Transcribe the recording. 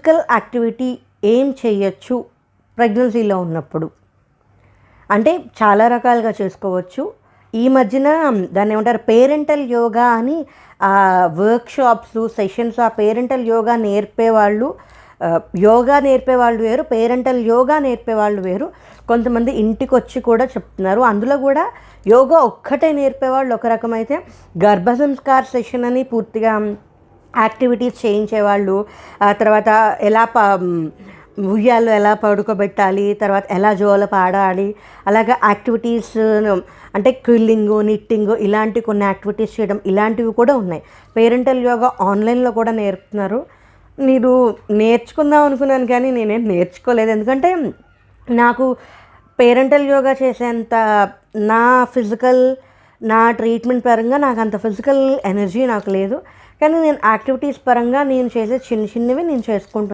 Physical activity ఏం చేయొచ్చు ప్రెగ్నెన్సీలో ఉన్నప్పుడు అంటే చాలా రకాలుగా చేసుకోవచ్చు. ఈ మధ్యన దాన్ని ఏమంటారు పేరెంటల్ యోగా అని వర్క్షాప్స్ సెషన్స్ ఆ పేరెంటల్ యోగా నేర్పేవాళ్ళు యోగా నేర్పేవాళ్ళు వేరు, పేరెంటల్ యోగా నేర్పేవాళ్ళు వేరు. కొంతమంది ఇంటికి వచ్చి కూడా చెప్తున్నారు. అందులో కూడా యోగా ఒక్కటే నేర్పేవాళ్ళు ఒక రకమైతే గర్భసంస్కార సెషన్ అని పూర్తిగా యాక్టివిటీస్ చేయించేవాళ్ళు, తర్వాత ఎలా ఉయ్యాల్లో ఎలా పడుకోబెట్టాలి, తర్వాత ఎలా జోల పాడాలి, అలాగే యాక్టివిటీస్ అంటే క్విల్లింగ్ నిట్టింగ్ ఇలాంటి కొన్ని యాక్టివిటీస్ చేయడం ఇలాంటివి కూడా ఉన్నాయి. పేరెంటల్ యోగా ఆన్లైన్లో కూడా నేర్పుతున్నారు. నేను నేర్చుకుందాం అనుకున్నాను కానీ నేనేం నేర్చుకోలేదు. ఎందుకంటే నాకు పేరెంటల్ యోగా చేసేంత నా ట్రీట్మెంట్ పరంగా నాకు అంత ఫిజికల్ ఎనర్జీ నాకు లేదు. కానీ నేను యాక్టివిటీస్ పరంగా నేను చేసే చిన్నవి నేను చేసుకుంటున్నాను.